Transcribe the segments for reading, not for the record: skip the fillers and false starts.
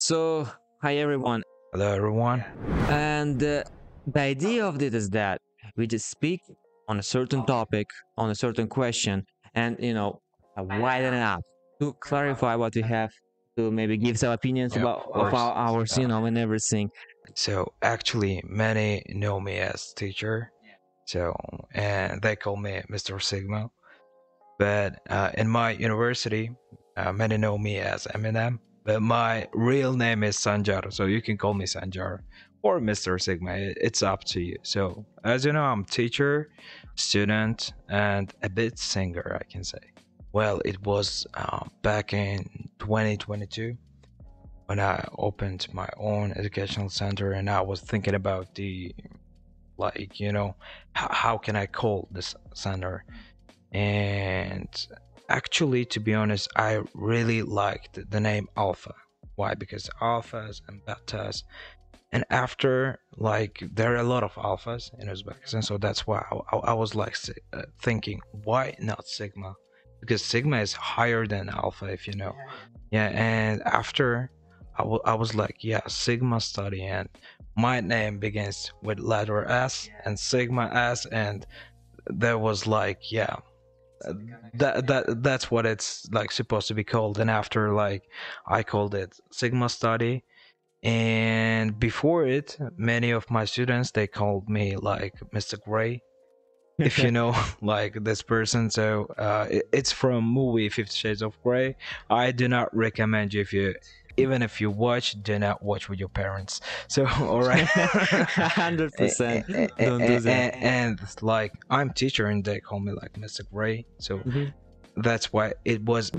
So, hi everyone. Hello, everyone. And the idea of this is that we just speak on a certain topic, on a certain question, and widen it up to clarify what we have, to maybe give some opinions Yeah, about of of course. ours, and everything. So actually, many know me as teacher. So and they call me Mr. Sigma. But in my university, many know me as Eminem. But my real name is Sanjar, so you can call me Sanjar or Mr. Sigma. It's up to you. So as you know, I'm teacher, student, and a bit singer, I can say. Well, it was back in 2022 when I opened my own educational center, and I was thinking about the how can I call this center? And actually, to be honest, I really liked the name Alpha. Why? Because alphas and betas, and after there are a lot of alphas in Uzbekistan, so that's why I was thinking, why not Sigma? Because Sigma is higher than Alpha, if you know. Yeah, and after I was like, yeah, Sigma study, and my name begins with letter S and Sigma S, and there was like, yeah, that's what it's like supposed to be called. And after I called it Sigma study, and before it, many of my students they called me like Mr. Gray, if you know like this person. So it's from movie 50 Shades of Grey. I do not recommend you, if you even if you watch, do not watch with your parents. So all right. 100%. Don't do that. And like I'm teacher and they call me like Mr. Gray. So Mhm. that's why it was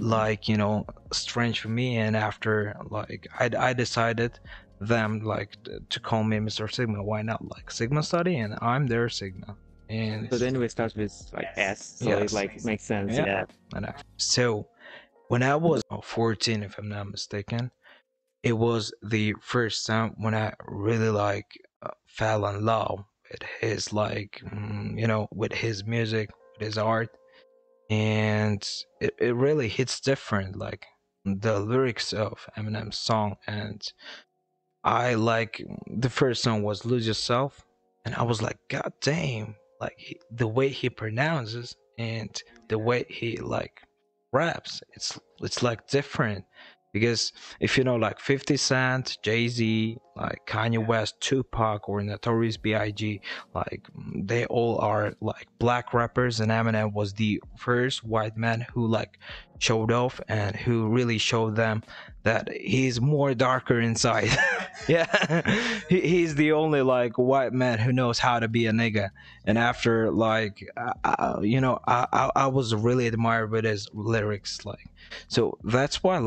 strange for me. And after I decided them to call me Mr. Sigma. Why not like Sigma study? And I'm their Sigma. And So then we start with like S, so Yes. it like makes sense. Yeah. Yeah. So when I was 14, if I'm not mistaken, it was the first time when I really fell in love with his with his music, with his art. And it really hits different, like the lyrics of Eminem's song. And I the first song was Lose Yourself, and I was like, God damn, the way he pronounces and the way he raps, it's like different. Because if you know like 50 Cent, Jay-Z, like Kanye West, Tupac, or Notorious B.I.G., they all are like black rappers, and Eminem was the first white man who showed off and who really showed them that he's more darker inside. Yeah, he's the only white man who knows how to be a nigga. And after I was really admired with his lyrics, so that's why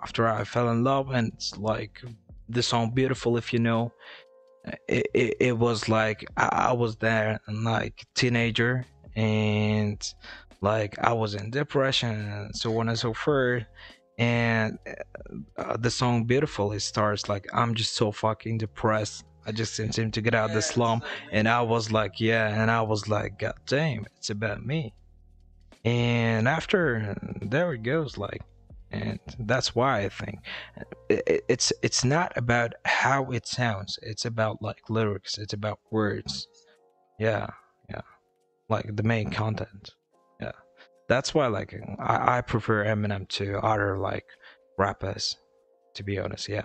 after I fell in love, and it's the song Beautiful, if you know, it was I was there and teenager, and I was in depression and so on and so forth. And the song Beautiful, it starts I'm just so fucking depressed, I just didn't seem to get out of the slum. And I was like, yeah, and I was like, God damn, it's about me. And after there it goes, and that's why I think it's not about how it sounds, it's about lyrics, it's about words. Yeah, yeah, the main content. Yeah, that's why I prefer Eminem to other rappers, to be honest. Yeah,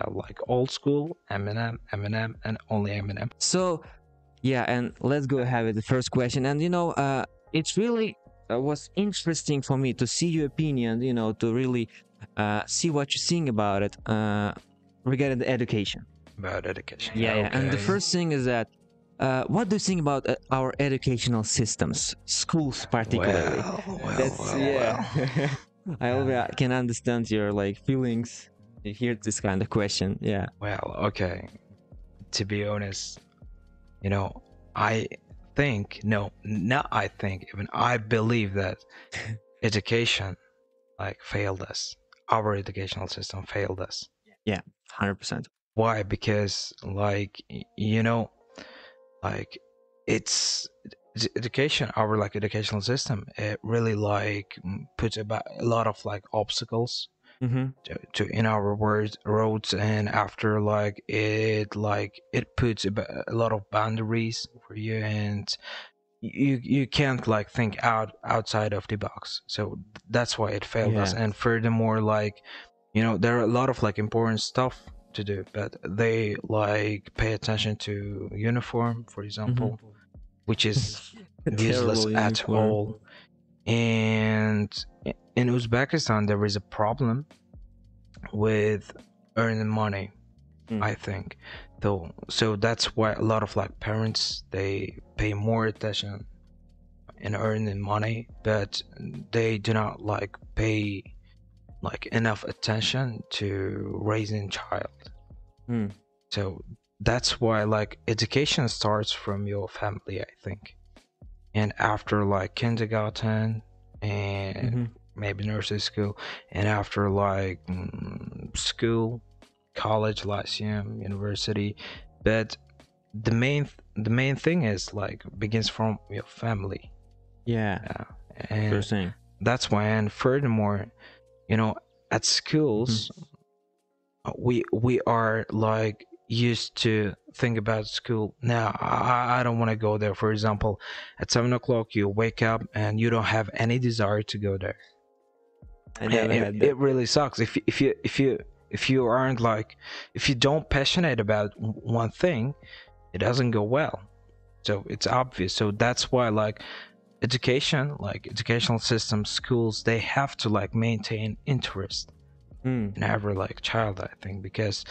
old school Eminem, and only Eminem. So, yeah, and let's go ahead with the first question. And it's really was interesting for me to see your opinion. To really see what you think about it regarding the education. About education. Yeah, yeah. And the Okay. first thing is that what do you think about our educational systems, schools particularly? Well. I already can understand your feelings. You hear this kind of question. Yeah. Well, okay. To be honest, I think, no, not I think, even I believe that education failed us. Our educational system failed us. Yeah, 100%. Why? Because it's education, our educational system, it really puts about a lot of obstacles Mm-hmm. to in our words roads, and after it puts a lot of boundaries for you, and you can't like think outside of the box. So that's why it failed us. Yeah. And furthermore, there are a lot of like important stuff to do, but they like pay attention to uniform, for Mm-hmm. example, which is useless Terrible at uniform. all. And in Uzbekistan there is a problem with earning money, Mm. I think. Though, so that's why a lot of like parents, they pay more attention in earning money, but they do not like pay like enough attention to raising child. Mm. So that's why like education starts from your family, I think. And after like kindergarten and Mm-hmm. maybe nursery school, and after like school, college, lyceum, university. But the main thing is like begins from your family. Yeah. Yeah. Sure And thing. that's why. And furthermore, at schools, we are like used to think about school. Now I don't want to go there. For example, at 7 o'clock you wake up and you don't have any desire to go there. I never it, had that. it really sucks if you aren't like, if you don't passionate about one thing, it doesn't go well. So it's obvious. So that's why like educational systems, schools, they have to like maintain interest Mm. in every like child, I think, because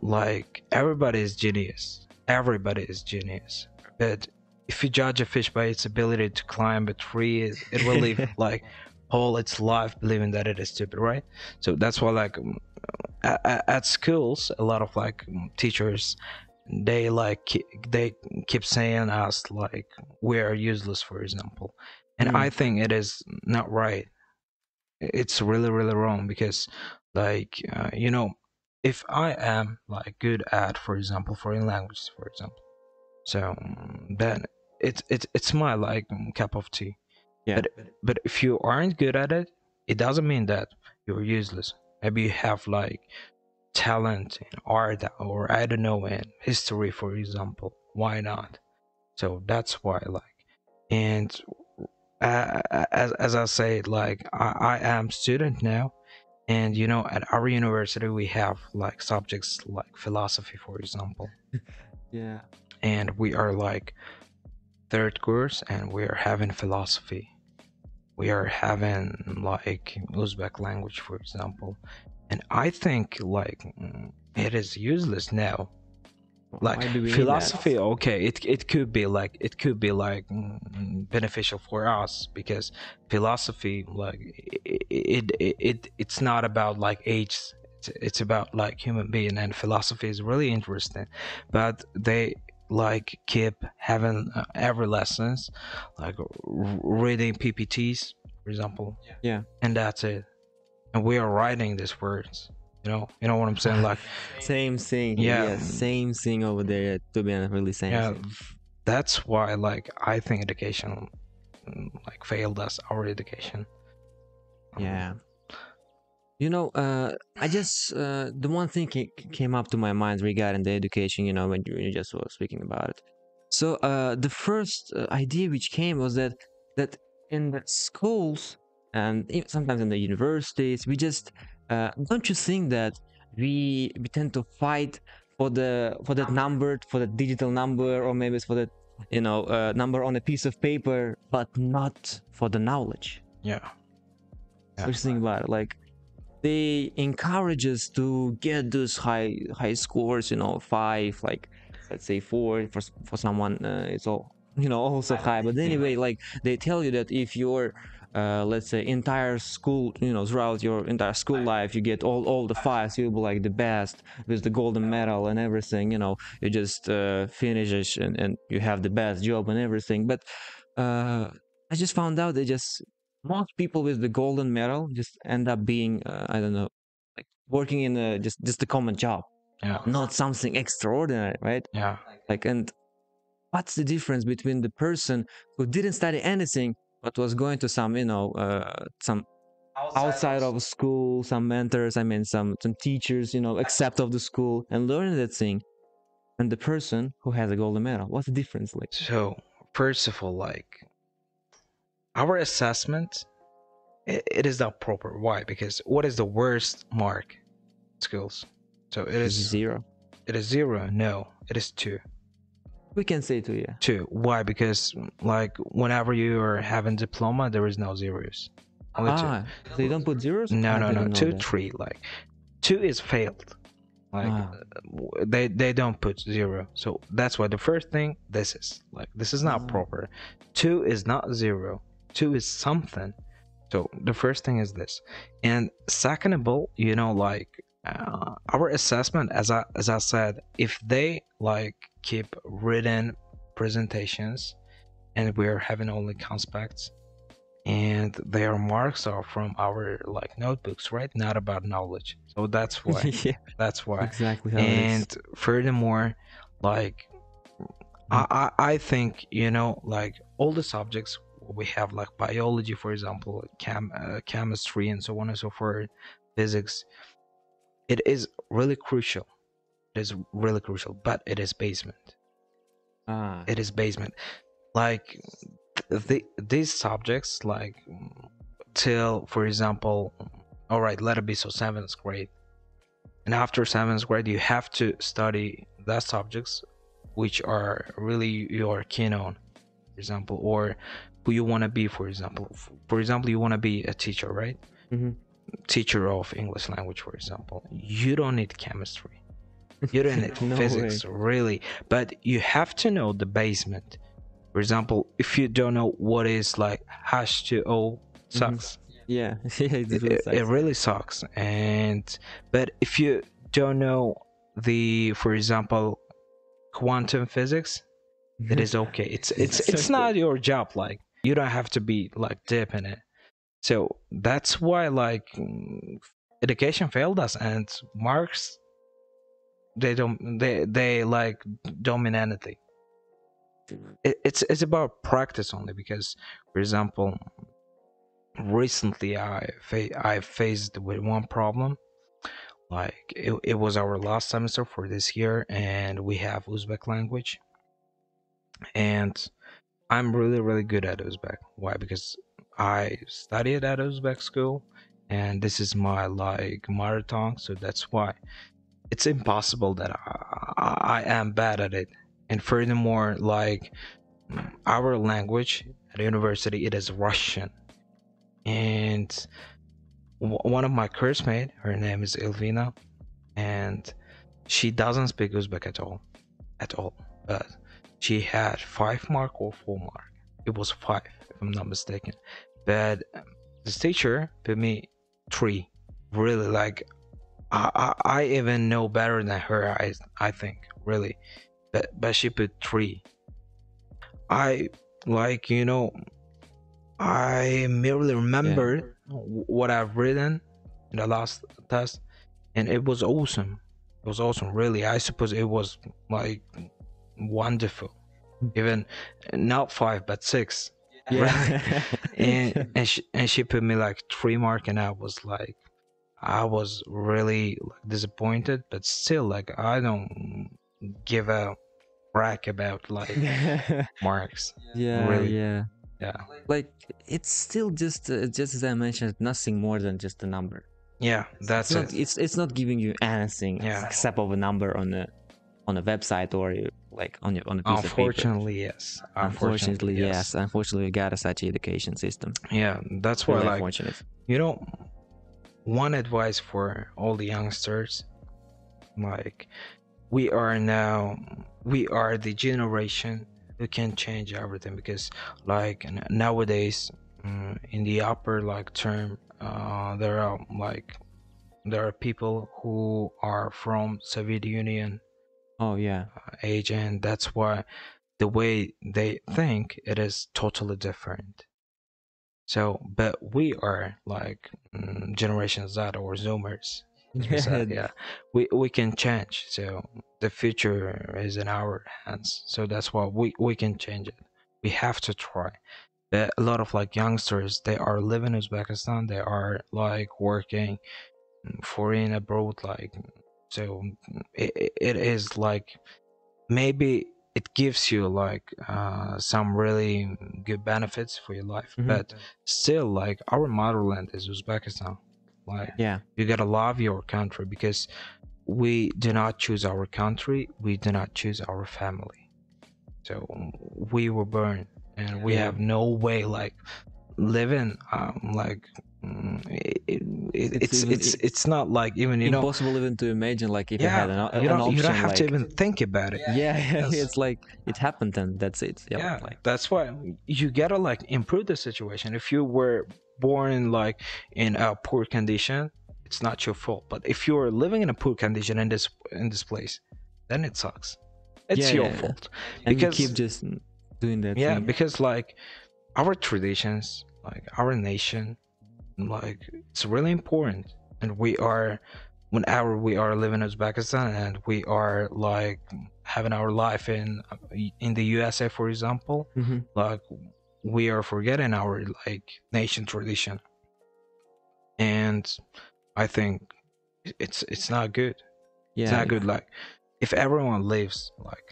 like everybody is genius. Everybody is genius. But if you judge a fish by its ability to climb a tree, it will live like all its life believing that it is stupid, right? So that's why like at schools, a lot of like teachers, they keep saying us like we are useless, for example. And I think it is not right. It's really really wrong, because like if I am like good at, for example, foreign languages, for example, so then it's my like cup of tea. Yeah. But if you aren't good at it, it doesn't mean that you're useless. Maybe you have like talent in art, or I don't know, in history, for example. Why not? So that's why like, and as I said, like I am student now, and at our university we have like subjects like philosophy, for example, Yeah. and we are like third course and we are having philosophy. We are having like Uzbek language, for example, and I think like it is useless now. Like Why do we need that? philosophy, okay, it could be like beneficial for us, because philosophy like it's not about like age. It's about like human being, and philosophy is really interesting. But they like keep having every lessons like reading PPTs, for example, Yeah. and that's it. And we are writing these words. You know what I'm saying? Like, Same thing here. yeah, Yeah. Same thing over there. To be honest, really same yeah, thing. that's why like I think education like failed us, our education. Yeah. I just the one thing came up to my mind regarding the education. When you just were speaking about it. So the first idea which came was that in the schools and sometimes in the universities, we just don't you think that we tend to fight for that number, for the digital number, or maybe it's for that number on a piece of paper, but not for the knowledge. Yeah. What do you think about it? Like, they encourage us to get those high scores, 5, like let's say 4 for someone, it's all also high. But anyway, like they tell you that if your let's say entire school, throughout your entire school life, you get all the 5s, you'll be like the best with the golden medal and everything. You just finish it, and you have the best job and everything. But I just found out that just most people with the golden medal just end up being I don't know, like working in just a common job, Yeah. not something extraordinary, right? Yeah. Like, and what's the difference between the person who didn't study anything but was going to some outside of school, some mentors, I mean some teachers, except of the school, and learning that thing, and the person who has a golden medal. What's the difference, like? So first of all, like our assessment, it is not proper. Why? Because what is the worst mark? Skills. So it is 0. It is 0. No, it is 2. We can say 2, yeah. 2. Why? Because like whenever you are having diploma, there is no zeros. Only 2. So you don't put zeros? No, I no, no. didn't know 2, that. 3. Like 2 is failed. Like they don't put 0. So that's why the first thing, this is not proper. 2 is not 0. 2 is something. So the first thing is this. And second of all, like our assessment, as I said, if they like keep written presentations and we're having only conspects, and their marks are from our like notebooks, right? Not about knowledge. So that's why. Yeah, that's why. exactly how it And is. furthermore, like I think like all the subjects we have, like biology, for example, chemistry, and so on and so forth, physics. It is really crucial. It is really crucial, but it is basement. It is basement. Like these subjects, like till, for example, all right, let it be so 7th grade, and after 7th grade, you have to study the subjects which are really you're keen on, for example, or who you want to be. For example, you want to be a teacher, right? Teacher of English language, for example. You don't need chemistry, you don't need No physics, way. really, but you have to know the basement. For example, if you don't know what is like H2O, sucks. Yeah, it Really sucks. But if you don't know for example, quantum physics, it is okay. It's not your job. Like you don't have to be like deep in it. So that's why like education failed us, and marks, they like dominantly. It's about practice only, because for example, recently I faced with one problem. Like it was our last semester for this year, and we have Uzbek language, and I'm really good at Uzbek. Why? Because I studied at Uzbek school, and this is my like mother tongue, so that's why it's impossible that I am bad at it. And furthermore, like our language at university, it is Russian, and one of my course mate, her name is Ilvina, and she doesn't speak Uzbek at all, but she had 5 mark or 4 mark. It was 5, if I'm not mistaken. But this teacher put me 3. Really, like I even know better than her. I think, really, but she put 3. I like I merely remember what I've written in the last test, and it was awesome. It was awesome, really. I suppose it was like wonderful. Even not 5 but 6. Yeah. and she put me like 3 mark, and I was really like disappointed, but still, like I don't give a crack about like marks. Yeah, Really. yeah. Yeah. Like it's still just as I mentioned, nothing more than just a number. Yeah, that's It's not, it. it's not giving you anything Yeah. except of a number on a website, or like on a piece of paper. Unfortunately, yes. Unfortunately, yes. Unfortunately, we got a such education system. Yeah, that's why Really like unfortunate. one advice for all the youngsters, like we are the generation who can change everything, because like nowadays, in the upper like term, there are people who are from Soviet Union Oh yeah. age, and that's why the way they think, it is totally different. So, but we are like Generation Z or Zoomers, as we said. Yeah, we can change. So the future is in our hands. So that's why we can change it. We have to try. A lot of like youngsters, they are living in Uzbekistan, they are like working foreign abroad, like, so it is like, maybe it gives you like some really good benefits for your life, Mm-hmm. but still, like, our motherland is Uzbekistan. Like, Yeah. you gotta love your country, because we do not choose our country, we do not choose our family. So we were born, and we Yeah. have no way like living like it's not like, even, you know, Impossible even to imagine, like, if you had yeah, an you don't option, have like, to even think about it. yeah, That's- it's like it happened and that's it. Yeah, yeah, like, that's why you gotta like improve the situation. If you were born like in a poor condition, it's not your fault. But if you're living in a poor condition in this place, then it sucks. It's Yeah, your yeah. fault. And you Because keep just doing that yeah, thing. because like our traditions, like our nation, like, it's really important. And we are, whenever we are living in Uzbekistan and we are like having our life in the USA, for example, Mm-hmm. like, we are forgetting our like nation tradition. And I think it's not good. It's Yeah, not good. Like, if everyone lives, like,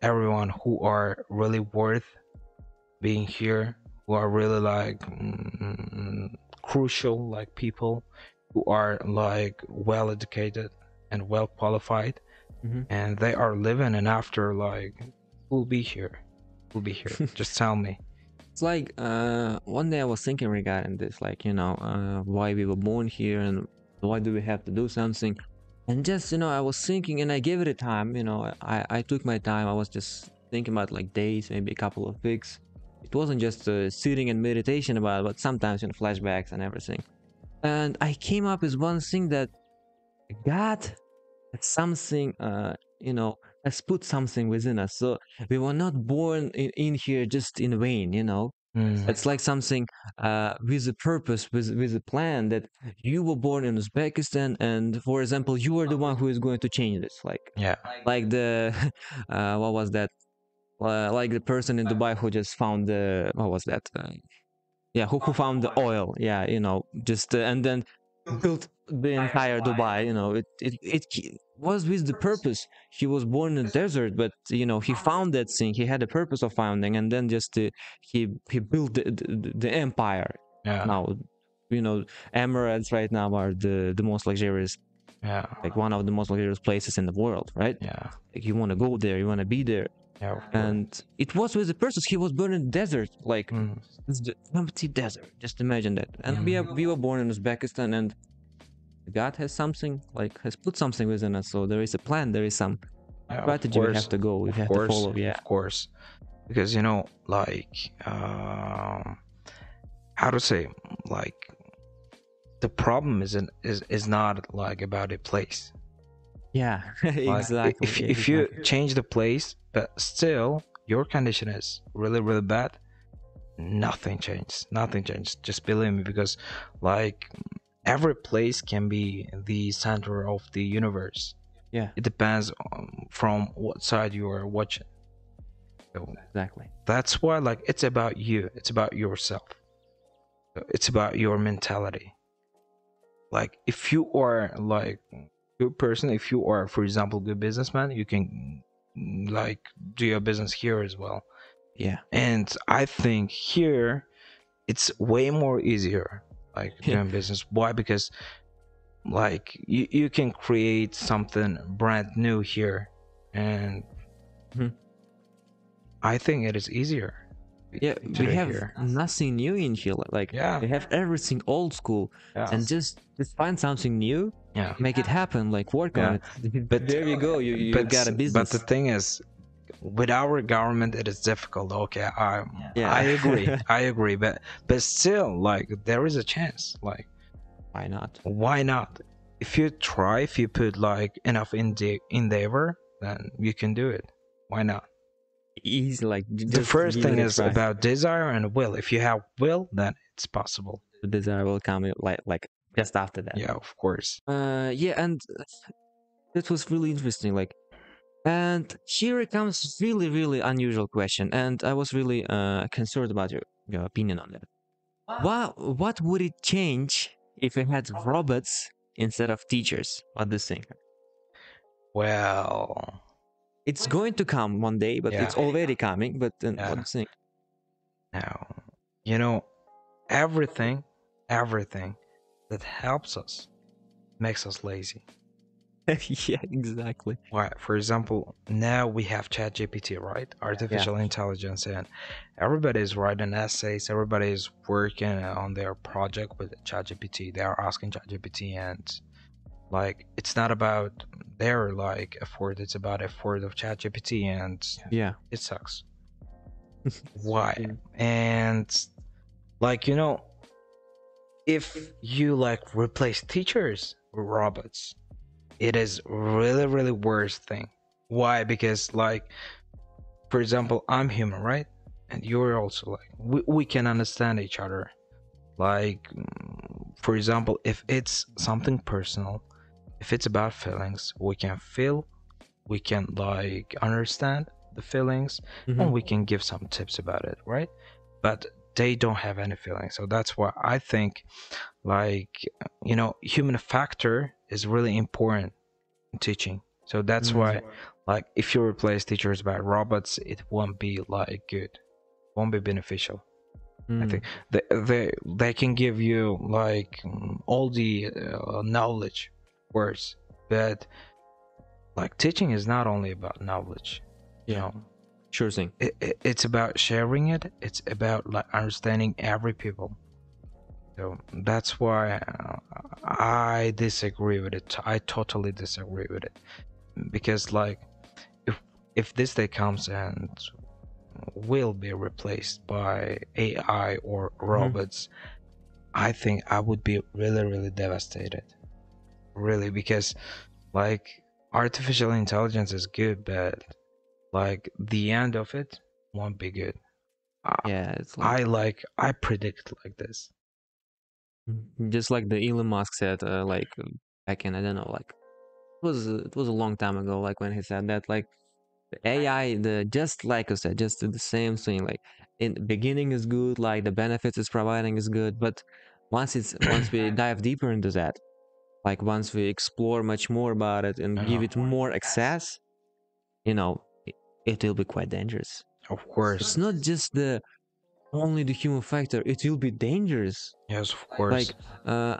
everyone who are really worth being here, who are really like crucial, like people who are like well educated and well qualified, mm-hmm. and they are living, and after, like, who'll be here, just tell me. It's like one day I was thinking regarding this, like, you know, why we were born here and why do we have to do something. And just, you know, I was thinking and I gave it a time, you know, I took my time. I was just thinking about like days, maybe a couple of weeks. It wasn't just sitting and meditation about it, but sometimes, you know, flashbacks and everything. And I came up with one thing that God had something, you know, has put something within us. So we were not born in here just in vain, you know. It's like something with a purpose, with a plan, that you were born in Uzbekistan, and for example, you are the one who is going to change this. Yeah, Like the what was that? Like the person in Dubai who just found the, what was that? Yeah, who found the oil? Yeah, you know, just and then built the entire Dubai. You know, it was with the purpose. He was born in the desert, but you know, he found that thing. He had a purpose of founding, and then just he built the empire. yeah, Now, you know, Emirates right now are the most luxurious, yeah, like one of the most luxurious places in the world, right? yeah, Like, you want to go there, you want to be there. yeah, of course. And it was with the purpose. He was born in the desert, like Mm. it's the empty desert. Just imagine that. And we were born in Uzbekistan, and God has something, like, has put something within us. So there is a plan. There is some Yeah, of strategy we course, have to go. We of have course, to follow. Yeah. of course, because, you know, like, how to say, like, the problem is not like about a place. Yeah. Like, Exactly. if you change the place, but still your condition is really, really bad, nothing changes. Nothing changes. Just believe me, because, like, every place can be the center of the universe. Yeah. It depends from what side you are watching. So Exactly. that's why, like, it's about you. It's about yourself. It's about your mentality. Like, if you are like good person, if you are, for example, good businessman, you can like do your business here as well. Yeah. And I think here it's way more easier, like, Yeah. doing business. Why? Because, like, you can create something brand new here, and Mhm. I think it is easier. Yeah, to we do have here. nothing new in here. Like, Yeah. we have everything old school, Yeah. and just find something new, Yeah. make it happen. Like, work on it. But There you go. You got a But business. the thing is, with our government, it is difficult. Okay, Yeah. I agree. I agree. But still, like, there is a chance. Like, Why not? why not? If you try, if you put like enough endeavor, then you can do it. Why not? Easy, like, The just first give thing it a is try. about desire and will. If you have will, then it's possible. The desire will come like just after that. Yeah, of course. Yeah, and that was really interesting. Like, and here it comes really, really unusual question, and I was really concerned about you. your opinion on that. What would it change if it had robots instead of teachers? What do you think? Well, It's going to come one day, but yeah, it's already coming. But then what do yeah. you think? Now, you know, everything, everything that helps us makes us lazy. Yeah, exactly. Why? For example, now we have ChatGPT, right? Artificial intelligence, and everybody is writing essays. Everybody is working on their project with ChatGPT. They are asking ChatGPT, and like it's not about their like effort. It's about effort of ChatGPT, and Yeah. it sucks. Why? Yeah. And like if you like replace teachers with robots, it is really really worst thing. Why? Because like, for example, I'm human, right? And you're also like, we can understand each other. Like, for example, if it's something personal, if it's about feelings, we can feel, we can like understand the feelings, and we can give some tips about it, right? But they don't have any feelings. So that's why I think like, human factor is really important in teaching. So that's why like if you replace teachers by robots, it won't be like good, won't be beneficial. I think they can give you like all the knowledge words, but like teaching is not only about knowledge. Yeah. Sure thing. It's about sharing it. It's about like understanding every people. So that's why I disagree with it. I totally disagree with it, because like if this day comes and will be replaced by AI or robots, I think I would be really really devastated. Really, because like artificial intelligence is good, but like the end of it won't be good. Yeah, it's like I predict like this. just like the Elon Musk said, like back in, I don't know, like it was a long time ago, like when he said that, like the AI, the just like I said, just the same thing. Like in the beginning is good, like the benefits it's providing is good, but once we dive deeper into that, like once we explore much more about it and give it more access, it will be quite dangerous. Of course. It's not just the only the human factor, it will be dangerous. Yes, of course. Like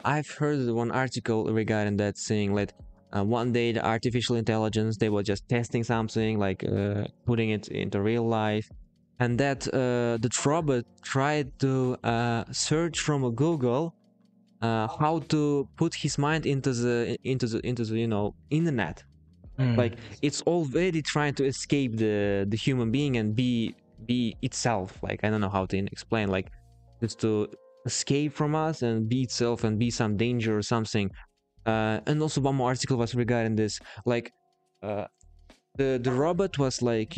I've heard one article regarding that, saying like one day the artificial intelligence, they were just testing something, like putting it into real life, and that the robot tried to search from a Google how to put his mind into the internet. Like it's already trying to escape the human being and be itself. Like I don't know how to explain, like just to escape from us and be itself and be some danger or something. And also one more article was regarding this, like the robot was like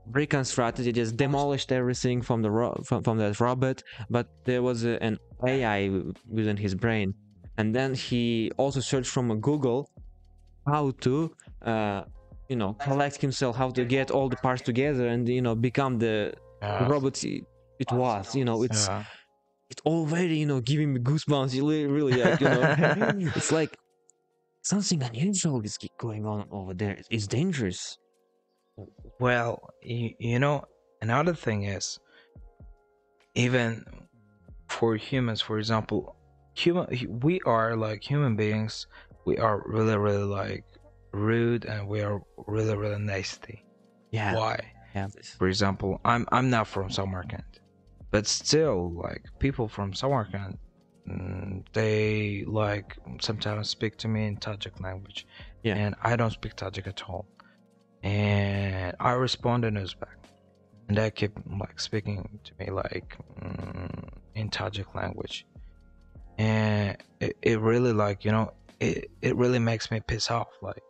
reconstructed. It just demolished everything from from that robot, but there was an AI within his brain, and then he also searched from a Google how to collect himself, how to get all the parts together and become the robot it was. It's already giving me goosebumps. You really like it's like something unusual is going on over there. It's dangerous. Well, another thing is, even for humans, for example, we are like human beings. We are really really like rude, and we are really really nasty. Yeah. Why? Yeah. For example, I'm not from Samarkand, but still, like people from Samarkand, they like sometimes speak to me in Tajik language, and I don't speak Tajik at all, and I respond in Uzbek, and they keep like speaking to me like in Tajik language, and it really like it really makes me piss off, like.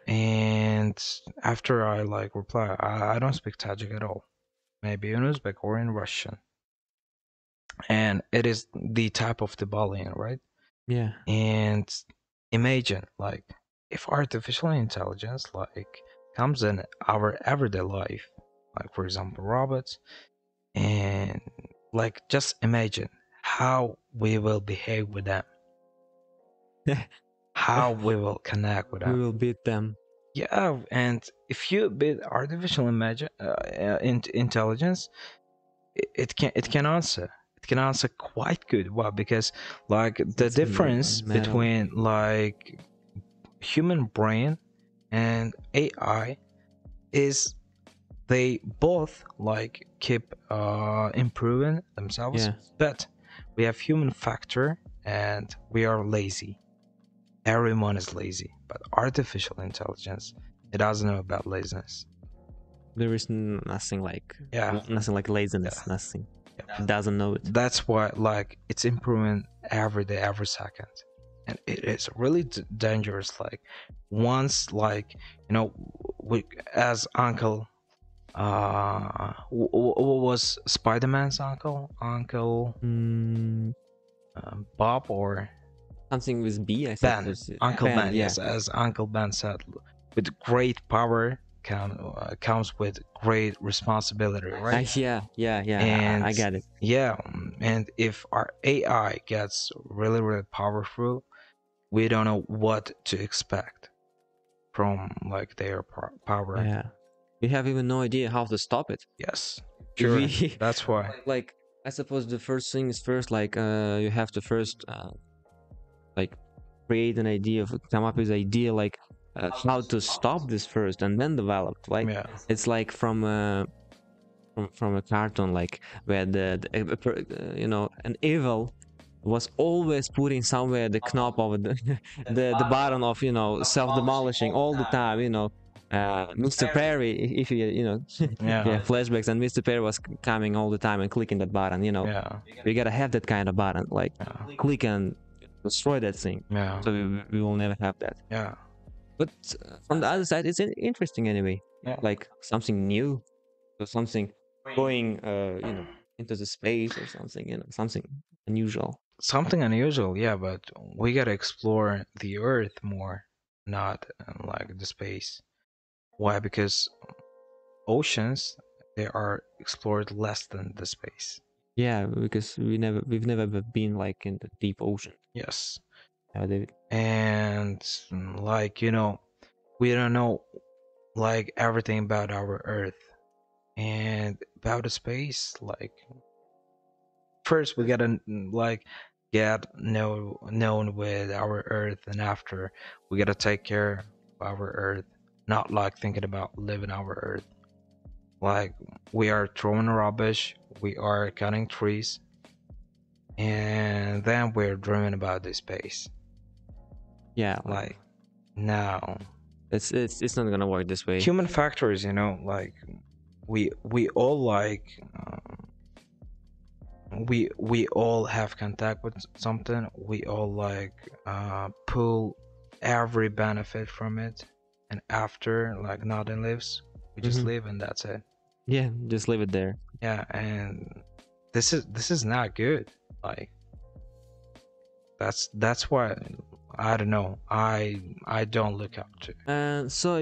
And after I like reply, I don't speak Tajik at all, maybe in Uzbek or in Russian, and it is the type of the bullying, right? Yeah. And imagine like if artificial intelligence like comes in our everyday life, like for example robots, and like just imagine how we will behave with them, how we will connect with We them. will beat them. Yeah, and if you beat artificial intelligence, it can answer. It can answer quite good. Why? Because like the It's difference metal. between like human brain and AI is they both like keep improving themselves, Yeah. but we have human factor and we are lazy. Everyone is lazy, but artificial intelligence, it doesn't know about laziness. There is nothing like Yeah, nothing like laziness. yeah, Nothing. yeah. It doesn't know it. That's why like it's improving every day, every second, and it is really dangerous. Like once, like we as uncle, what was Spider-Man's uncle Mm, Bob or something with B, I Ben, suppose. Uncle Ben, Yeah. yes, as Uncle Ben said, with great power comes with great responsibility, right? Yeah. And I got it. yeah, and if our AI gets really, really powerful, we don't know what to expect from like their power. Yeah. We have even no idea how to stop it. Yes, sure. We, That's why. like, I suppose the first thing is first, like, you have to first, like, create an idea, come up with an idea, like, how to stop this first, and then develop. Like, Yeah. it's like from a cartoon, like where an evil was always putting somewhere the knob of the button of self-demolishing all the time. Mr. Perry, if Yeah. flashbacks, and Mr. Perry was coming all the time and clicking that button. Yeah. We gotta have that kind of button, like Yeah. click and destroy that thing. Yeah. So we will never have that. Yeah. But from the other side, it's interesting anyway. Yeah. Like something new, or something going into the space or something, something unusual. Something unusual, yeah, but we gotta explore the Earth more, not like the space. Why? Because oceans, they are explored less than the space. Yeah, because we've never been like in the deep ocean. Yes. David. And like we don't know like everything about our Earth and about the space. Like first we gotta like get known with our Earth, and after we gotta take care of our Earth, not like thinking about living our Earth. Like we are throwing rubbish, we are cutting trees, and then we're dreaming about the space. Yeah, Like now it's not gonna work this way. human factors, like we all like we all have contact with something, we all like pull every benefit from it, and after like nothing lives, we just live and that's it. Yeah, just leave it there. Yeah, and this is not good. Like that's why I don't know, I don't look up to. And so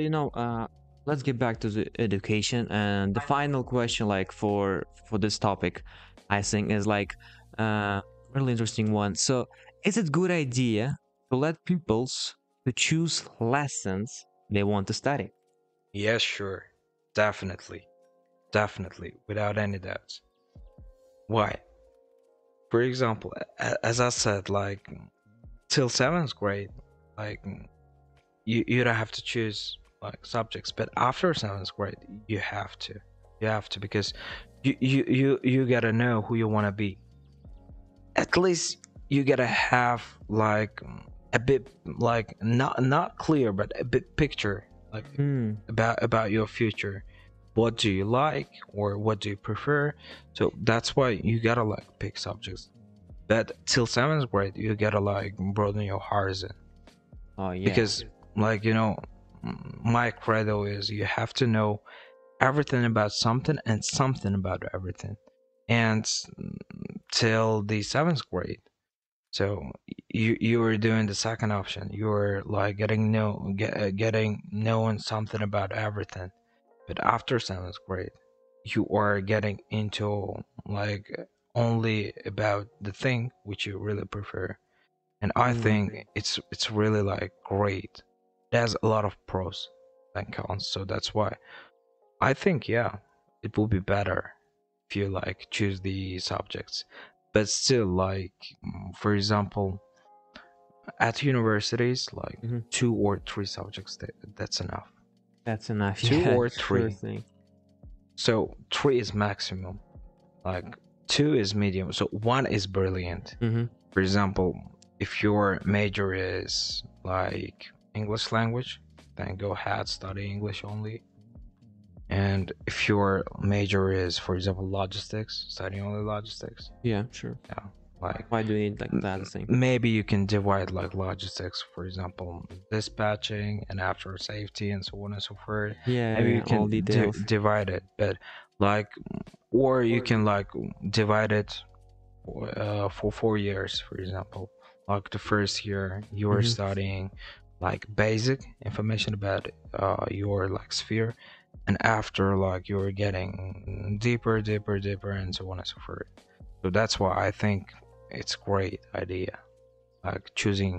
let's get back to the education, and the final question, like for this topic, I think is like really interesting one. So is it good idea to let pupils to choose lessons they want to study? Yes, sure, definitely, without any doubts. Why? For example, as I said, like till 7th grade, like you don't have to choose like subjects, but after 7th grade you have to, because you gotta know who you want to be. At least you gotta have like a bit, like not clear, but a bit picture, like about your future. What do you like, or what do you prefer? So that's why you gotta like pick subjects, but till 7th grade you gotta like broaden your horizon. Oh yeah, Because like my credo is you have to know everything about something and something about everything, and till the 7th grade. So you were doing the second option, you were like getting knowing something about everything, but after 7th grade you are getting into like only about the thing which you really prefer. And I think it's really like great. There's a lot of pros than cons, so that's why I think, yeah, it will be better if you like choose the subjects. But still, like, for example, at universities, like Mm-hmm. 2 or 3 subjects, that's enough. That's enough. Two Yeah, or sure three. thing. So 3 is maximum. Like 2 is medium. So 1 is brilliant. Mm-hmm. For example, if your major is like English language, then go ahead, study English only. And if your major is, for example, logistics, study only logistics. Yeah, sure. Yeah, like Why do you need like that thing? maybe you can divide like logistics, for example, dispatching and after safety and so on and so forth. Yeah, Maybe yeah, you all can details. divide it, but like, or you can like divide it for 4 years, for example. Like the first year you are Mhm. studying like basic information about your like sphere, and after like you're getting deeper, and so on and so forth. So that's why I think it's great idea, like choosing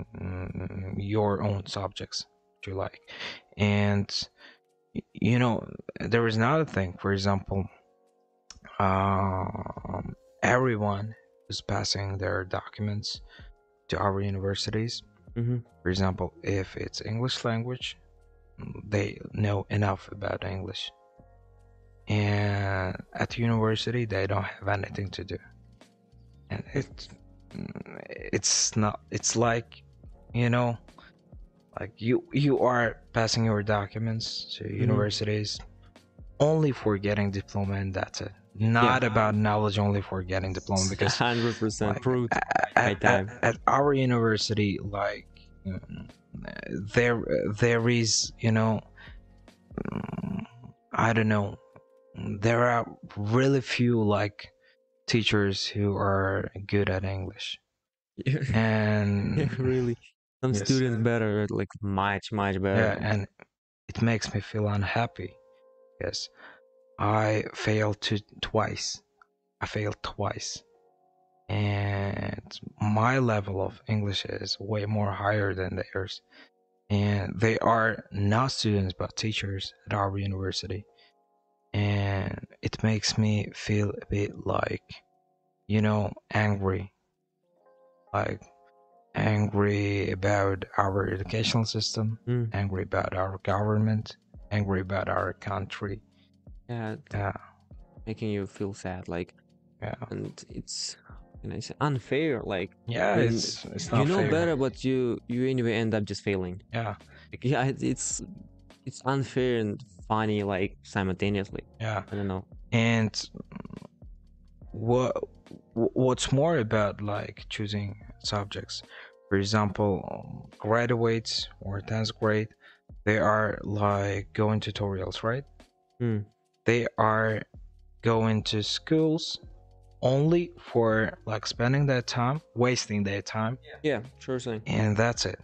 your own subjects that you like. And you know, there is another thing, for example, everyone who's passing their documents to our universities, Mm-hmm. for example, if it's English language, they know enough about English, and at university they don't have anything to do. And it's not, it's like, you know, like you are passing your documents to universities only for getting diploma, and that's it. Not about knowledge, only for getting diploma. Because 100% like proved by at, time. at our university, like, there is, you know, I don't know, there are really few like teachers who are good at English. And Really, some yes, students better, like much better. yeah, and it makes me feel unhappy. Yes, I failed twice. I failed twice, and my level of English is way more higher than theirs. And they are not students but teachers at our university, and it makes me feel a bit like, you know, angry, like angry about our educational system, angry about our government, angry about our country. Yeah, Yeah, making you feel sad, like, yeah, and it's, can I say, unfair, like, yeah. and It's you not know fair. better, but you anyway end up just failing. Yeah, Like, yeah, it's unfair and funny, like, simultaneously. yeah. I don't know. And what's more about like choosing subjects, for example, graduates or 10th grade, they are like going tutorials, right? They are going to schools only for like spending their time, wasting their time, Yeah, sure thing. and that's it.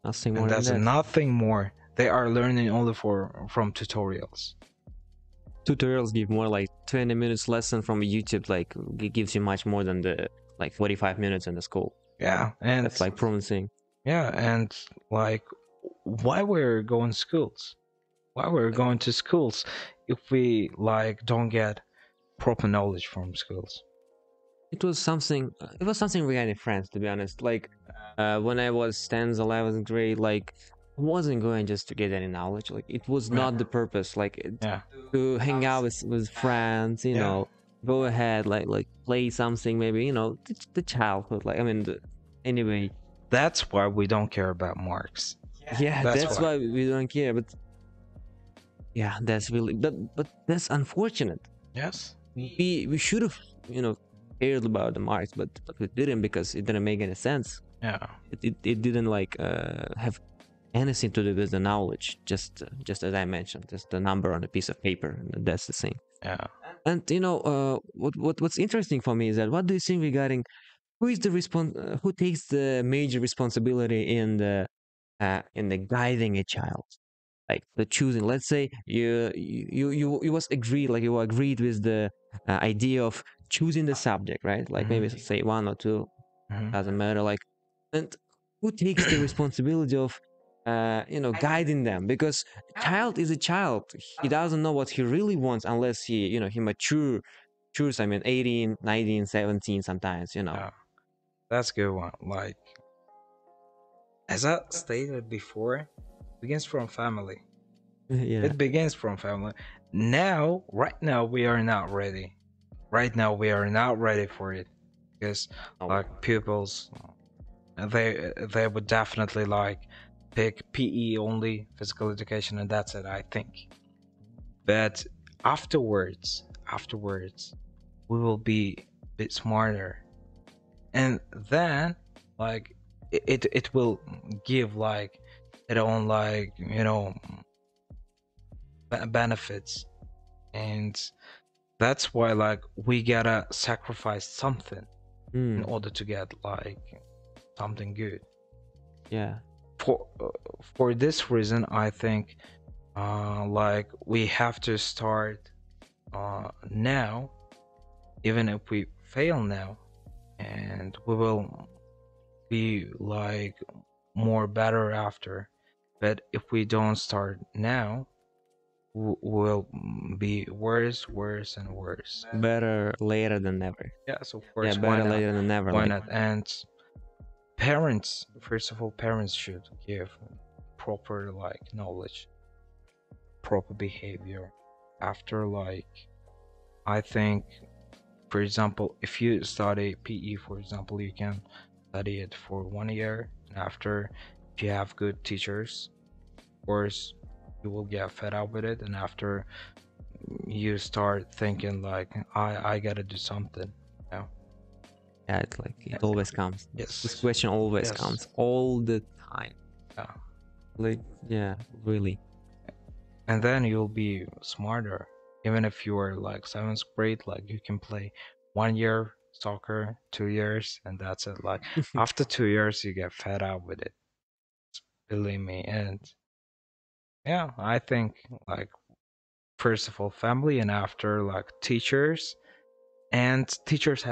Nothing more And than that's that. nothing more. They are learning only from tutorials. Tutorials give more like 20 minutes lesson from YouTube, like it gives you much more than the like 45 minutes in the school. Yeah, and That's like promising. yeah, and like, why we're going schools? Why we're going to schools if we like don't get proper knowledge from schools? It was something regarding friends, to be honest. Like when I was 10th, 11th grade, like I wasn't going just to get any knowledge. Like it was not the purpose. Like Yeah, to hang out with friends, you know, go ahead, like play something, maybe, you know, the childhood. Like I mean, anyway. that's why we don't care about marks. Yeah, that's why we don't care. But yeah, that's really, but that's unfortunate. Yes. We should have, you know, cared about the marks, but we didn't, because it didn't make any sense. Yeah. It didn't like have anything to do with the knowledge. Just as I mentioned, just the number on a piece of paper, and that's the thing. Yeah. And you know, what's interesting for me is that, what do you think regarding who is the who takes the major responsibility in the guiding a child, like the choosing? Let's say you was agreed, like you agreed with the idea of choosing the subject, right? Like maybe say one or two, doesn't matter. Like, and who takes the responsibility of guiding them? Because a child is a child. He doesn't know what he really wants unless he matures. I mean, 18, 19, 17 sometimes. Yeah, that's a good one. Like, as I stated before, it begins from family. Yeah. It begins from family. Now, right now, we are not ready. Right now, we are not ready for it because, like, pupils, they would definitely like pick PE only, physical education, and that's it, I think. But afterwards, we will be a bit smarter, and then like it will give like its own like benefits, and that's why like we gotta sacrifice something in order to get like something good. Yeah. For this reason, I think like we have to start now, even if we fail now, and we will be like more better after. But if we don't start now, we'll be worse and worse. Better later than never. Yes, of course. Yeah, better later than never. Why like, not? And parents, first of all, parents should give proper like knowledge, proper behavior. After like, I think, for example, if you study PE, for example, you can study it for 1 year, and after, if you have good teachers, of course, you will get fed up with it, and after you start thinking like, I gotta do something. Yeah, it always comes. Yes. This question always comes all the time. Yeah. Like, yeah, really. And then you'll be smarter. Even if you are like 7th grade, like you can play 1 year soccer, 2 years, and that's it. Like after 2 years, you get fed up with it. Believe me. And yeah, I think like first of all, family, and after like teachers. And teachers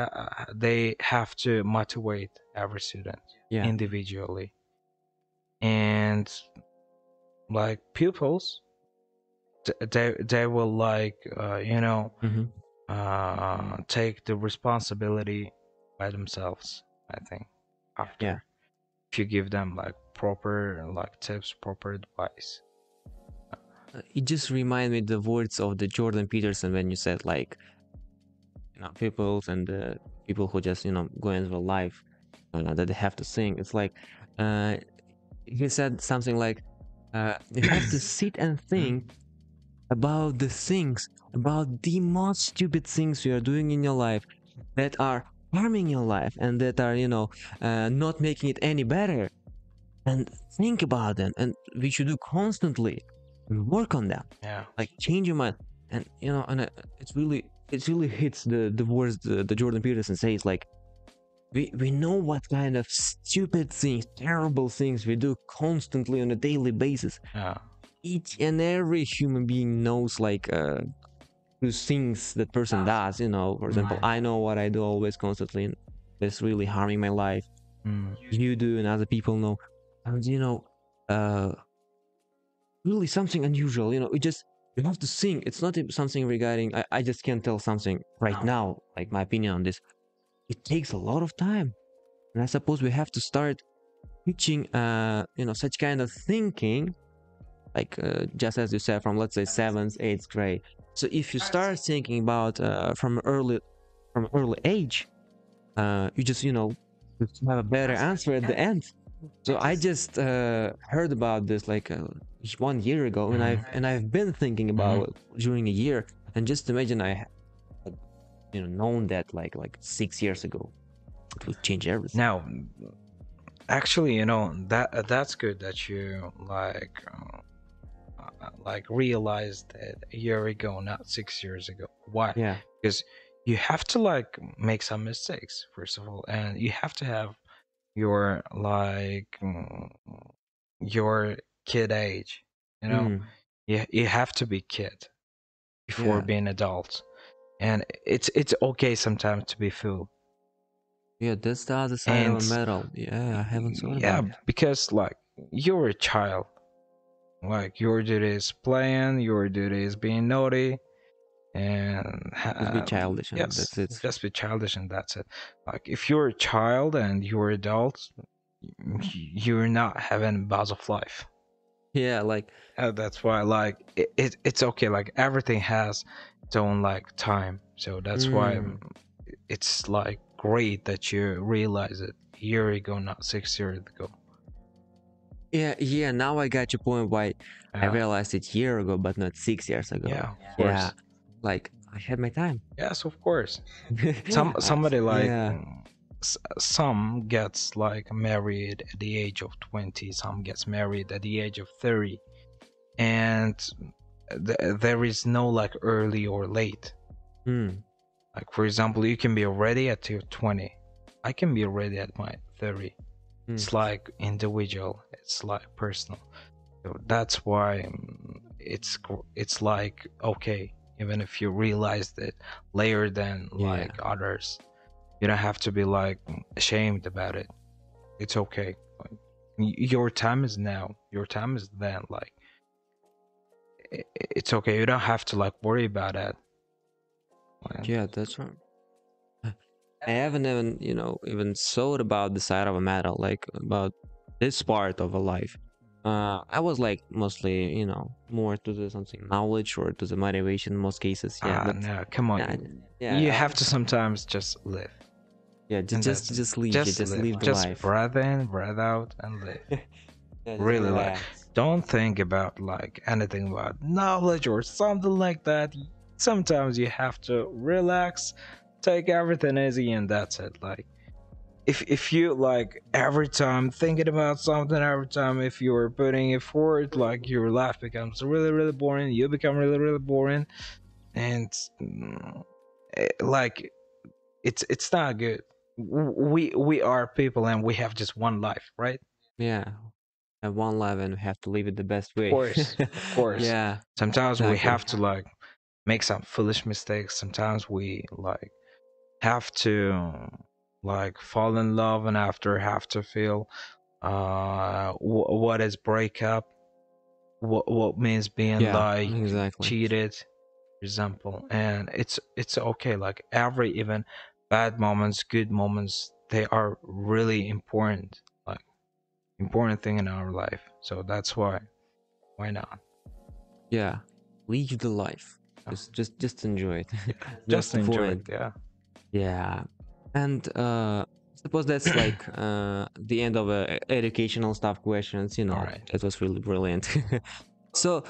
they have to motivate every student individually, and like pupils they will like take the responsibility by themselves, I think, after if you give them like proper like tips, proper advice. It just reminded me the words of the Jordan Peterson when you said like pupils and the people who just go into life that they have to sing. It's like he said something like you have to sit and think about the things, about the most stupid things you are doing in your life that are harming your life and that are not making it any better, and think about them, and we should do constantly and work on them. Like change your mind. And it's really hits the words the Jordan Peterson says, like we know what kind of stupid things, terrible things we do constantly on a daily basis. Each and every human being knows like those things that person does, for example, I know what I do always constantly, and it's really harming my life. You do, and other people know. And really something unusual, you have to think. It's not something regarding I just can't tell something right now, like my opinion on this. It takes a lot of time, and I suppose we have to start teaching such kind of thinking, like just as you said, from let's say 7th, 8th grade. So if you start thinking about from early age, you just have a better answer at the end. So I just heard about this like 1 year ago, and I've been thinking about it during a year. And just imagine I had known that like 6 years ago, it would change everything. Now, actually, that's good that you like realized that a year ago, not 6 years ago. Why? Yeah. Because you have to like make some mistakes first of all, and you have to have your like your kid age. You have to be kid before being adult. and it's okay sometimes to be full. Yeah, that's the other side of a And medal. Yeah, I haven't thought yeah, about it. because like you're a child, like your duty is playing, your duty is being naughty, and Just be childish, and yes, that's it. just be childish, and that's it. Like if you're a child and you're adult, you're not having buzz of life. Yeah, like That's why like it's okay. Like everything has its own like time, so that's why mm, it's like great that you realize it a year ago, not 6 years ago. yeah. Now I got your point. Why I Yeah, realized it year ago, but not 6 years ago. yeah, of Yeah, course. like I had my time. Yes, of course. I- Somebody like yeah, some gets like married at the age of 20, some gets married at the age of 30, and there is no like early or late. mm, Like for example, you can be ready at your 20. I can be ready at my 30. mm. It's like individual. It's like personal. So that's why it's like okay, even if you realized it later than Yeah, like others, you don't have to be like ashamed about it. It's okay. Like, your time is now. Your time is then. Like it's okay. You don't have to like worry about that. Like, yeah. That's right. I haven't even, even thought about the side of a medal, like about this part of a life. I was like mostly, more to the something knowledge or to the motivation in most cases. Yeah, but no, come on. yeah, You yeah, have to sometimes just live, yeah. and that's it. Just leave. Yeah, Just just live. live the Just life. breathe in, breathe out, and live. Yeah, just Really, like, relax. don't think about like anything about knowledge or something like that. Sometimes you have to relax, take everything easy, and that's it. Like, if you like every time thinking about something, every time if you're putting it forward, like your life becomes really, really boring. You become really, really boring, and like it's not good. We are people, and we have just one life, right? Yeah, have one life and we have to live it the best Of way. course, of course. Yeah, Sometimes we exactly. have to like make some foolish mistakes. Sometimes we like have to like fall in love and after have to feel what is breakup, what means being Yeah, like exactly. cheated, for example. And it's okay. Like every even bad moments, good moments, they are really important. Like important thing in our life. So that's why not? Yeah, live the life. Yeah. Just enjoy it. Yeah, That's just the enjoy it. point. Yeah. Yeah, and suppose that's like the end of educational stuff questions. All right. It was really brilliant. So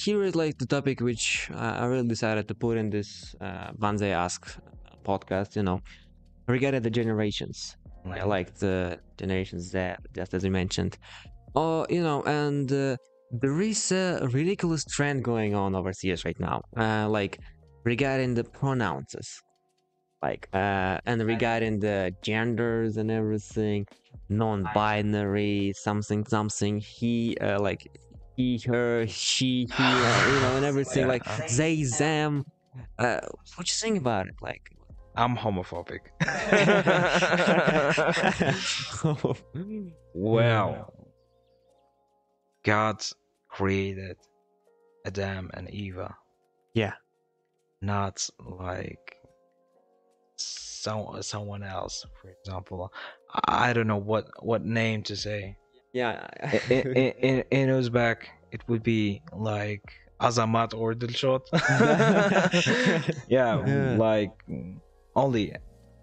here is like the topic which I really decided to put in this Banzay Ask podcast. Regarding the generations, Right. like the generations that just as you mentioned. Oh, and there is a ridiculous trend going on overseas right now. Like regarding the pronouns, like and regarding the genders and everything, non-binary, something, something. He, like he, her, she, he, and everything. Like Yeah. they, them. What you think about it? Like, I'm homophobic. Well, God created Adam and Eva, yeah, not like someone else. For example, I don't know what name to say. yeah. In Uzbek, it would be like Azamat or Dilshot. Yeah, Yeah. like only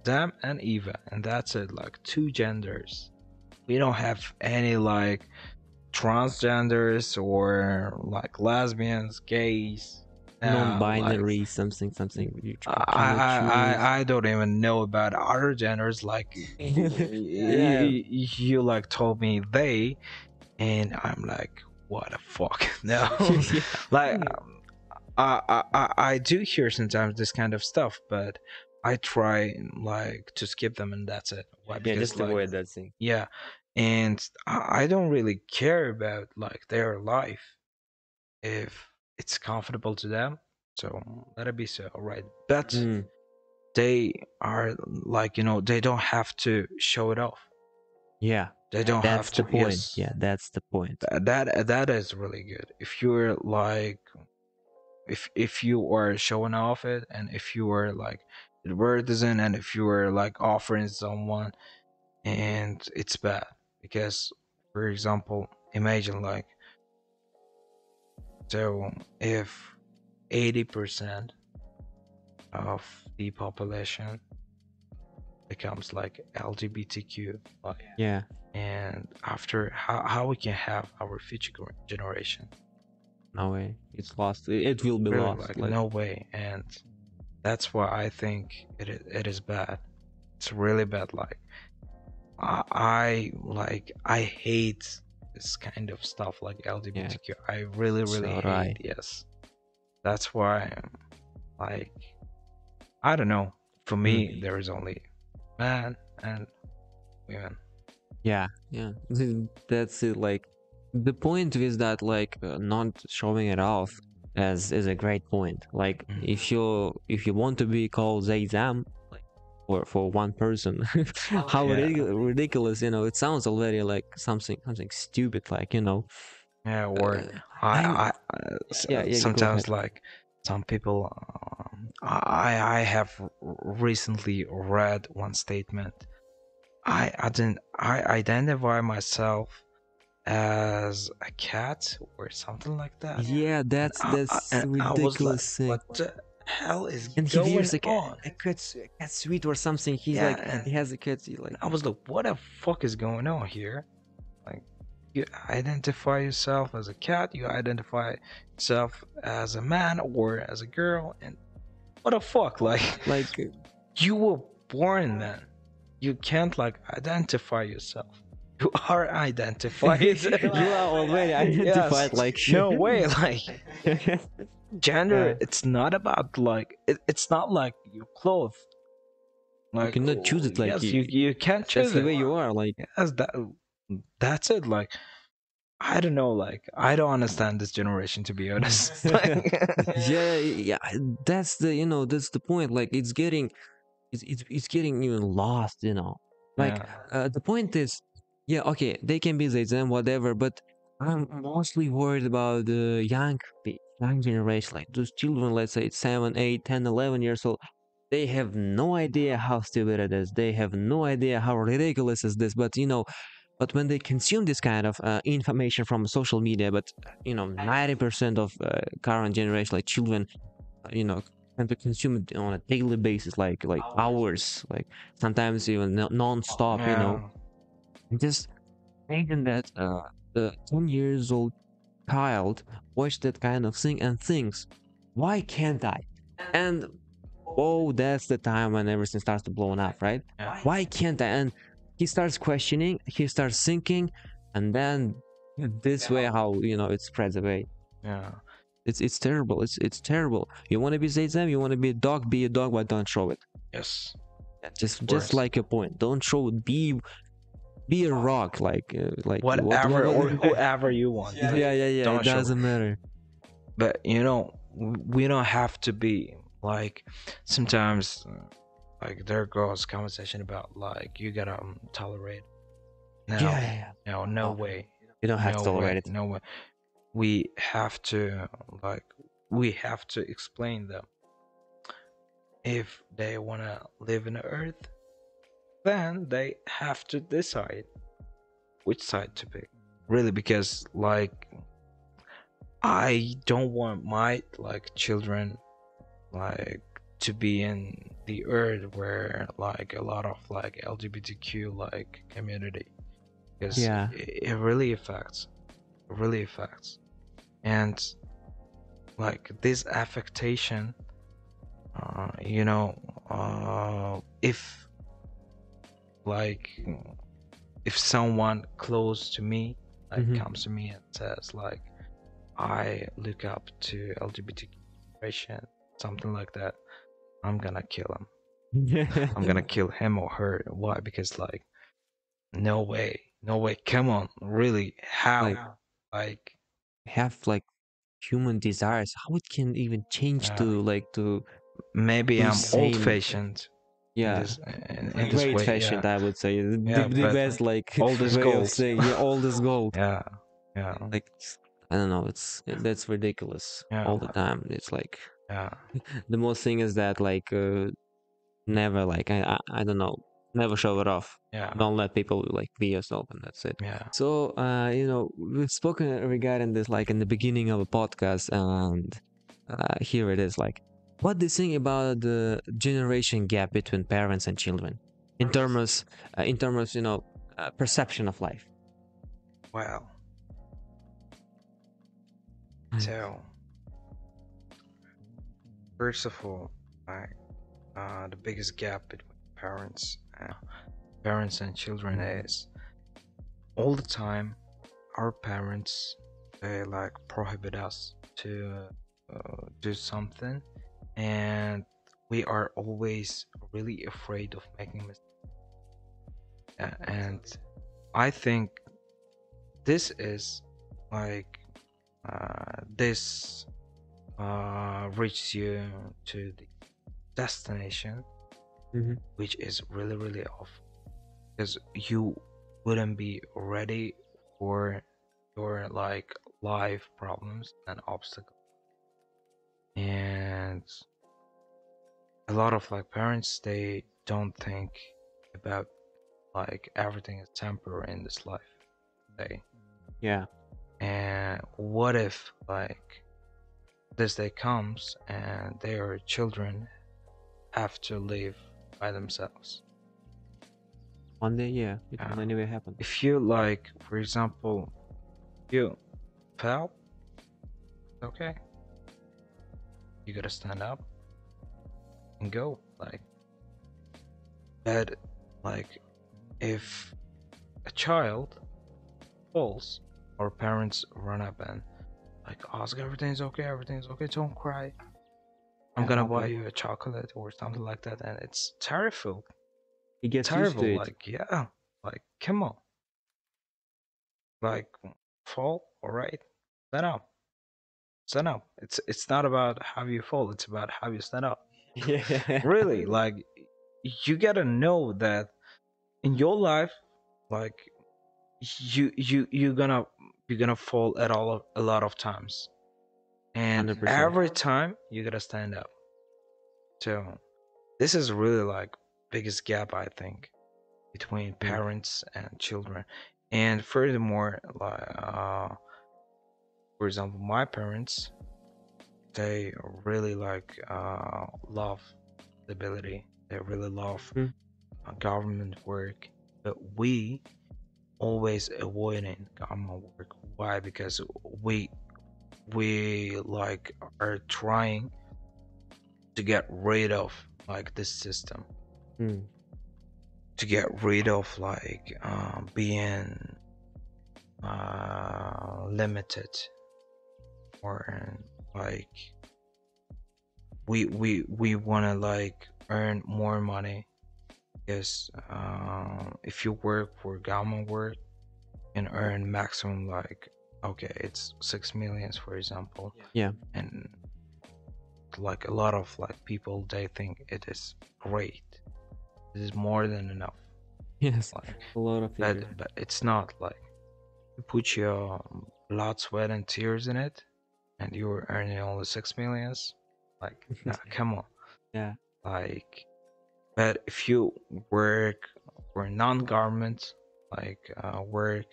Adam and Eva, and that's it. Like two genders. We don't have any like transgenders or like lesbians, gays. Like Non-binary, something, something you cannot choose. I don't even know about other genders. Like Yeah. you like told me they, and I'm like, what the fuck? No, Yeah. like I do hear sometimes this kind of stuff, but I try like to skip them, and that's it. Why? Yeah, Because just like avoid that thing. yeah, and I don't really care about like their life if it's comfortable to them. So let it be so, right? But Mm, they are like, they don't have to show it off. yeah, They don't that's have the to. point. Yes, Yeah, that's the point. that is really good. If you're like, if you are showing off it, and if you are like advertising, and if you are like offering someone, and it's bad, because for example, imagine like, so if 80% of the population becomes like LGBTQ, like, Yeah, and after, how we can have our future generation? no way. It's lost. It will be Really, lost. like, Like, no way. And that's why I think it is bad. It's really bad. Like, I hate this kind of stuff like yeah, LGBTQ. I really, really so hate. right. Yes, that's why. Like, I don't know. For me, Mm. there is only man and women. Yeah, yeah. That's it. Like, the point is that like not showing it off as is a great point. Like, Mhm. if you want to be called they them, like for one person, how Yeah, ridiculous, you know? It sounds already like something stupid. Like, you know, yeah. Or uh, I, I'm I, yeah, yeah. Go sometimes ahead. like some people. I have recently read one statement. I identify myself as a cat or something like that, Yeah, and that's I was like, ridiculous thing. what the hell is And he going wears like on? a cat suite or something. He's Yeah, like and he has a cat suite, like I was like, what the fuck is going on here? Like, you identify yourself as a cat, you identify yourself as a man or as a girl, and what the fuck? Like, like you were born then. You can't like identify yourself. You are identified. you are already Yes. identified like No way. Like, gender, yeah. it's not about like, it's not like your clothes. You Like, cannot choose oh, it, like yes, you can't that's choose the it. way you are, like Yes, that's it. Like, I don't know. Like, I don't understand this generation, to be honest. Like, yeah, yeah, that's the, you know, that's the point. Like it's getting even lost, you know. Like yeah, the point is, yeah, okay, they can be them, whatever, but I'm mostly worried about the young generation, like those children, let's say 7, 8, 10, 11 years old. They have no idea how stupid it is. They have no idea how ridiculous is this. But you know, but when they consume this kind of information from social media, but you know, 90% of current generation, like children, you know, tend to consume it on a daily basis, like hours, like sometimes even non-stop, you know. yeah, And just imagine that the 10 years old child watched that kind of thing and thinks, why can't I? And oh, that's the time when everything starts to blow up, right? yeah, Why can't I? And he starts questioning, he starts thinking, and then this way how, you know, it spreads away. yeah. It's terrible. It's terrible. You want to be Zayzam, you want to be a dog, but don't show it. Yes, Yeah, of just course. like your point. Don't show it. Be a rock, like Whatever or what whoever you want. yeah, Like, yeah, it don't show it. doesn't matter. But we don't have to be like, sometimes like there goes conversation about like, you gotta tolerate. Yeah, No, yeah, yeah. no No, way, you don't have to no tolerate way, it. no way. We have to like, we have to explain them. If they wanna live in the earth, then they have to decide which side to pick. Really, because like, I don't want my like children like to be in the earth where like a lot of like LGBTQ like community, because Yeah, it really affects, really affects. And like this affectation, if like, if someone close to me like hmm comes to me and says like, I look up to LGBT generation, something like that, I'm gonna kill him. I'm gonna kill him or her. Why? Because like, no way, no way. Come on, really? like How? Like, have like human desires, how it can even change Yeah. to like Maybe to I'm old same. fashioned in Yeah, this great way. fashion, Yeah. I would say. Yeah, The but best like old is way of gold. saying, yeah, old is gold. Yeah. Yeah. Like I don't know, that's ridiculous Yeah. all the time. It's like Yeah. the most thing is that like never like I don't know, never show it off. Yeah. Don't let people like be yourself, and that's it. Yeah. So we've spoken regarding this like in the beginning of a podcast, and here it is. Like, what do you think about the generation gap between parents and children in terms perception of life? Well, so first of all, like the biggest gap between parents and children is all the time our parents, they like prohibit us to do something, and we are always really afraid of making mistakes. And I think this is like this reaches you to the destination, Mhm. which is really really off, because you wouldn't be ready for your like life problems and obstacles. And a lot of like parents, they don't think about like everything is temporary in this life. They Yeah. And what if like this day comes and their children have to live by themselves? One day, yeah, it Yeah. will anyway happen. If you like, for example, you fell, okay, you gotta stand up and go. Like, but like if a child falls, our parents run up and like ask everything's okay, don't cry. I'm Yeah, gonna okay. buy you a chocolate or something like that, and it's terrible. He gets used to Terrible. it. Like, yeah, like come on, like fall, all right, stand up, stand up. It's not about how you fall, it's about how you stand up. Yeah. Really, like you gotta know that in your life, like you're gonna fall at a lot of times, and 100%. every time you gotta stand up. So this is really like biggest gap, I think, between parents and children. And furthermore, like for example, my parents, they really like love stability, they really love Mm. government work, but we always avoiding government work. Why? Because we like are trying to get rid of like this system, Mm. to get rid of like being limited, or like we want to like earn more money, because if you work for government work, you can earn maximum like, okay, it's 6 millions for example. Yeah. And like a lot of like people, they think it is great, it is more than enough. Yes. Like, A lot of figures. but it's not. Like, you put your blood, sweat, and tears in it, and you're earning only 6 millions. Like, nah, come on. Yeah. Like, but if you work for non-government, like work,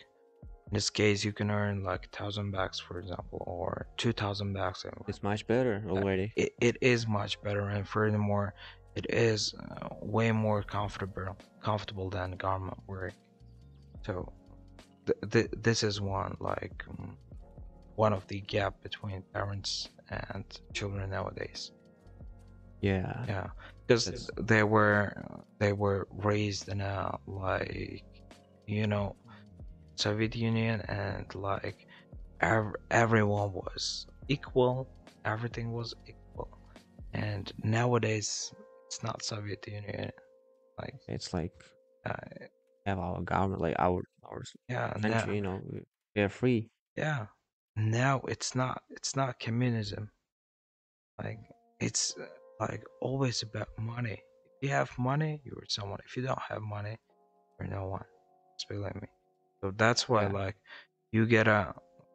in this case, you can earn like 1,000 bucks, for example, or 2,000 bucks. It's much better already. It is much better, and furthermore, it is way more comfortable than government work. So this is one like one of the gap between parents and children nowadays. Yeah. Yeah, because That's they were raised in a like, you know, Soviet Union, and like everyone was equal, everything was equal, and nowadays it's not Soviet Union. Like, it's like uh, have our government, like our yeah, country, we are free. yeah, now it's not communism. Like it's like always about money. If you have money, you're someone. If you don't have money, you're no one. Just believe me. So that's why Yeah. like you gotta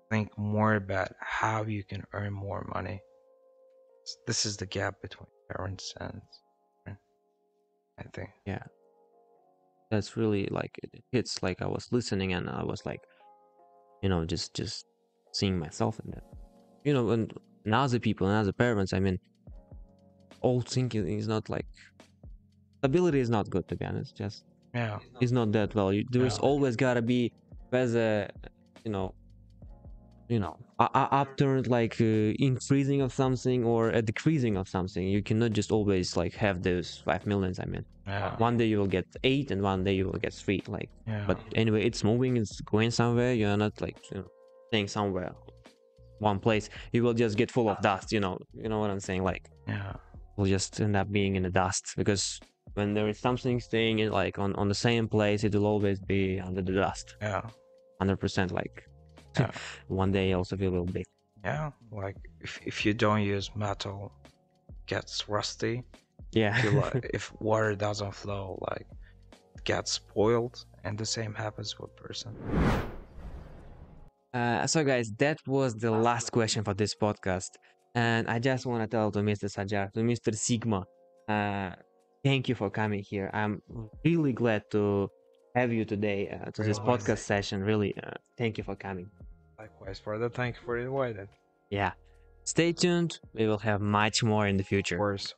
think more about how you can earn more money. This is the gap between parents and children, I think. Yeah. That's really like it hits like I was listening and I was like, just seeing myself in that. And other people and other parents, I mean, old thinking is not like stability is not good, to be honest. Just Yeah, it's not that well. There's yeah, always gotta be whether you know upturn like increasing of something or a decreasing of something. You cannot just always like have those 5 millions. I mean, yeah, one day you will get 8 and one day you will get 3. Like, yeah, but anyway, it's moving. It's going somewhere. You're not like staying somewhere one place. You will just get full of dust. You know what I'm saying? Like, yeah, will just end up being in the dust because when there is something staying in like on the same place, it will always be under the dust. yeah, 100%. Like, yeah, one day also it will be. yeah. Like if you don't use metal, it gets rusty. Yeah. If water doesn't flow, like it gets spoiled, and the same happens with person. So guys, that was the last question for this podcast. And I just want to tell to Mr. Sanjar, to Mr. Sigma, thank you for coming here. I'm really glad to have you today to this Likewise. podcast session. Really, thank you for coming. Likewise, brother. Thank you for inviting. Yeah. Stay tuned. We will have much more in the Of future. course.